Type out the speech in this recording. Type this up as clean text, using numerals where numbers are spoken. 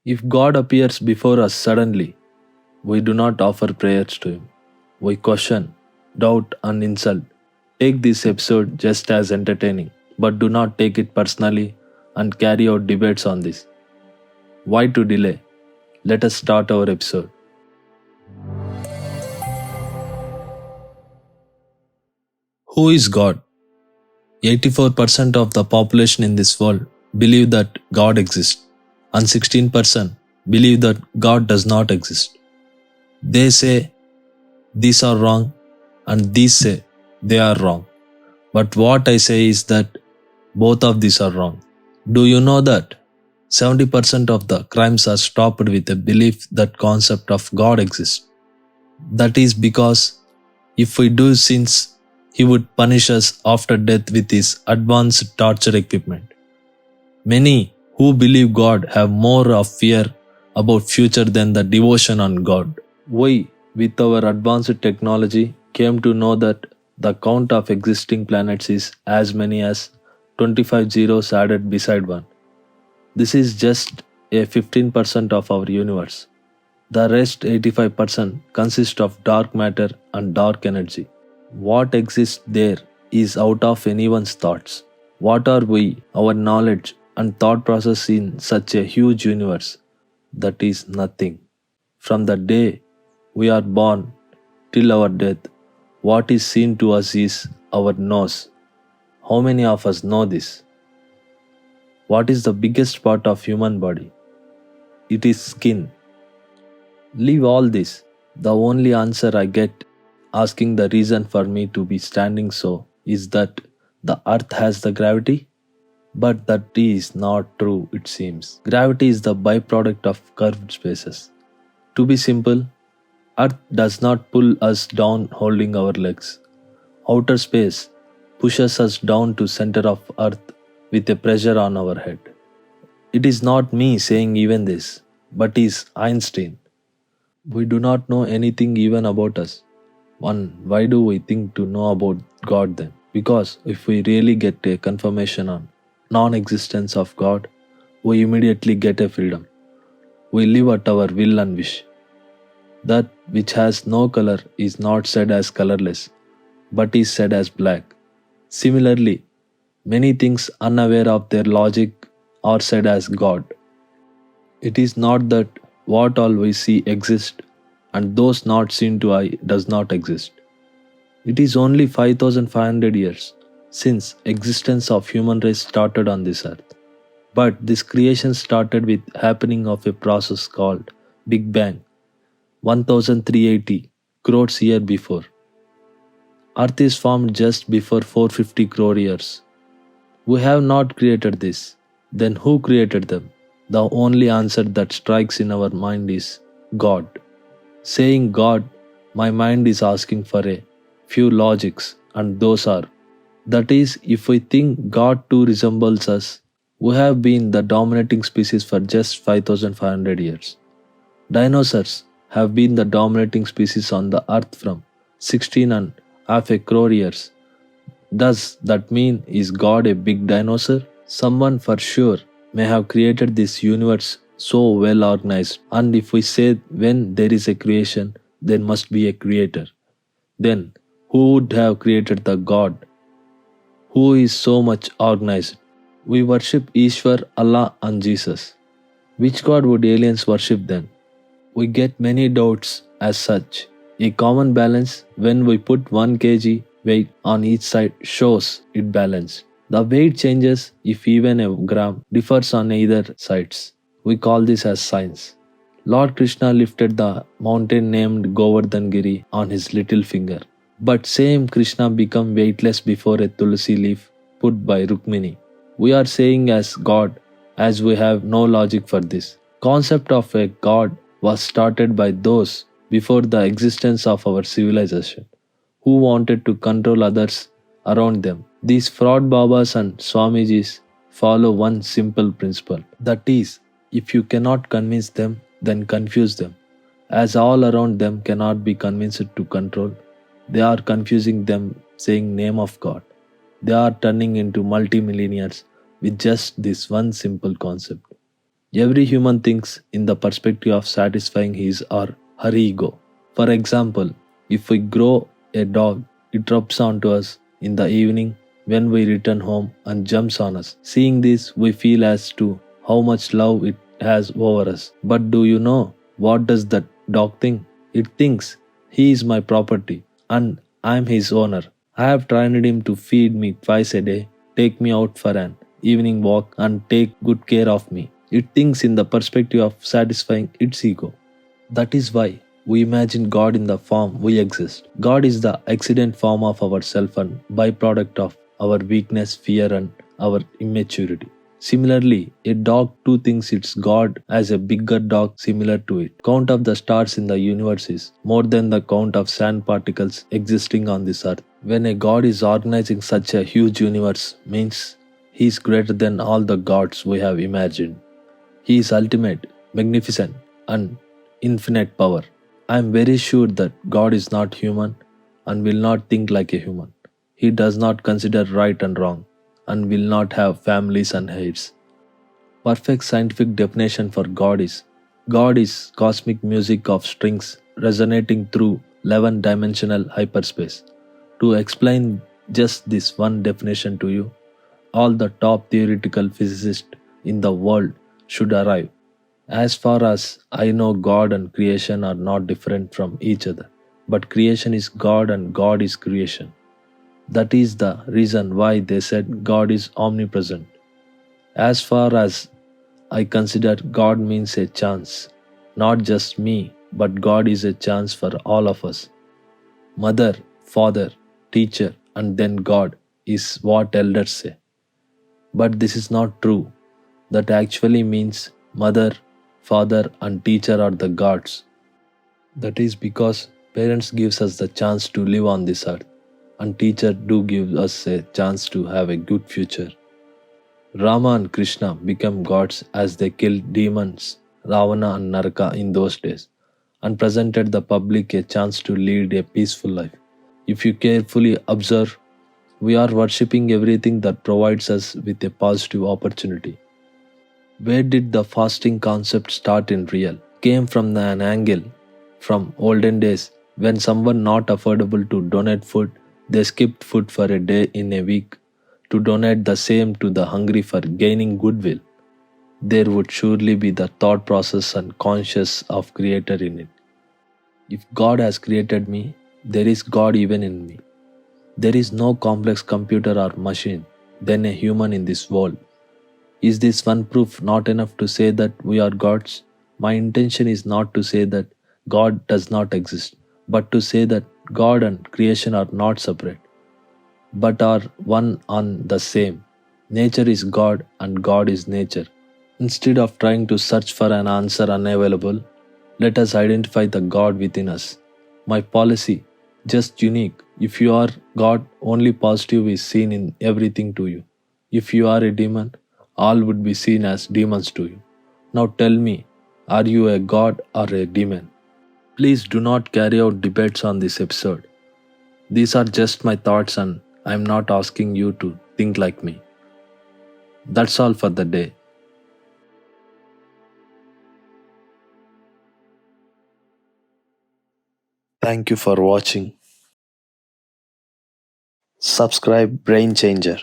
If God appears before us suddenly, we do not offer prayers to Him. We question, doubt, and insult. Take this episode just as entertaining, but do not take it personally and carry out debates on this. Why to delay? Let us start our episode. Who is God? 84% of the population in this world believe that God exists, and 16% believe that God does not exist. They say these are wrong, and these say they are wrong. But what I say is that both of these are wrong. Do you know that 70% of the crimes are stopped with a belief that concept of God exists? That is because if we do sins, He would punish us after death with His advanced torture equipment. Many who believe God have more of fear about future than the devotion on God. We, with our advanced technology, came to know that the count of existing planets is as many as 25 zeros added beside one. This is just a 15% of our universe. The rest 85% consists of dark matter and dark energy. What exists there is out of anyone's thoughts. What are we, our knowledge and thought process in such a huge universe? That is nothing. From the day we are born till our death, what is seen to us is our nose. How many of us know this? What is the biggest part of human body? It is skin. Leave all this. The only answer I get asking the reason for me to be standing so is that the earth has the gravity? But that is not true, it seems. Gravity is the byproduct of curved spaces. To be simple, earth does not pull us down holding our legs. Outer space pushes us down to center of earth with a pressure on our head. It is not me saying even this, but is Einstein. We do not know anything even about us. One, why do we think to know about God then? Because if we really get a confirmation on non-existence of God, we immediately get a freedom. We live at our will and wish. That which has no color is not said as colorless, but is said as black. Similarly, many things unaware of their logic are said as God. It is not that what all we see exists and those not seen to eye does not exist. It is only 5500 years since existence of human race started on this earth. But this creation started with happening of a process called Big Bang 1380 crores year before. Earth is formed just before 450 crore years. We have not created this. Then who created them? The only answer that strikes in our mind is God. Saying God, my mind is asking for a few logics, and those are. That is, if we think God too resembles us, we have been the dominating species for just 5500 years. Dinosaurs have been the dominating species on the earth from 16 and half a crore years. Does that mean is God a big dinosaur? Someone for sure may have created this universe so well organized, and if we say when there is a creation, there must be a creator. Then who would have created the God who is so much organized? We worship Ishwar, Allah, and Jesus. Which God would aliens worship then? We get many doubts as such. A common balance when we put 1 kg weight on each side shows it balanced. The weight changes if even a gram differs on either sides. We call this as science. Lord Krishna lifted the mountain named Govardhan on his little finger. But same Krishna become weightless before a tulsi leaf put by Rukmini. We are saying as God as we have no logic for this. Concept of a God was started by those before the existence of our civilization who wanted to control others around them. These fraud Babas and Swamijis follow one simple principle. That is, if you cannot convince them, then confuse them. As all around them cannot be convinced to control, they are confusing them saying name of God. They are turning into multimillionaires with just this one simple concept. Every human thinks in the perspective of satisfying his or her ego. For example, if we grow a dog, it rubs onto us in the evening when we return home and jumps on us. Seeing this, we feel as to how much love it has over us. But do you know what does that dog think? It thinks he is my property and I am his owner. I have trained him to feed me twice a day, take me out for an evening walk, and take good care of me. It thinks in the perspective of satisfying its ego. That is why we imagine God in the form we exist. God is the accident form of ourself and byproduct of our weakness, fear, and our immaturity. Similarly, a dog too thinks it's God as a bigger dog similar to it. Count of the stars in the universe is more than the count of sand particles existing on this earth. When a God is organizing such a huge universe, means he is greater than all the gods we have imagined. He is ultimate, magnificent, and infinite power. I am very sure that God is not human and will not think like a human. He does not consider right and wrong and will not have families and heirs. Perfect scientific definition for God is cosmic music of strings resonating through 11 dimensional hyperspace. To explain just this one definition to you, all the top theoretical physicists in the world should arrive. As far as I know, God and creation are not different from each other. But creation is God and God is creation. That is the reason why they said God is omnipresent. As far as I consider, God means a chance. Not just me, but God is a chance for all of us. Mother, father, teacher, and then God is what elders say. But this is not true. That actually means mother, father, and teacher are the gods. That is because parents gives us the chance to live on this earth, and teacher do give us a chance to have a good future. Rama and Krishna became gods as they killed demons Ravana and Naraka in those days and presented the public a chance to lead a peaceful life. If you carefully observe, we are worshipping everything that provides us with a positive opportunity. Where did the fasting concept start in real? Came from an angle from olden days when someone not affordable to donate food, they skipped food for a day in a week to donate the same to the hungry for gaining goodwill. There would surely be the thought process and conscious of creator in it. If God has created me, there is God even in me. There is no complex computer or machine than a human in this world. Is this one proof not enough to say that we are gods? My intention is not to say that God does not exist, but to say that God and creation are not separate, but are one and the same. Nature is God and God is nature. Instead of trying to search for an answer unavailable, let us identify the God within us. My policy, just unique. If you are God, only positive is seen in everything to you. If you are a demon, all would be seen as demons to you. Now tell me, are you a God or a demon? Please do not carry out debates on this episode. These are just my thoughts and I am not asking you to think like me. That's all for the day. Thank you for watching. Subscribe Brain Changer.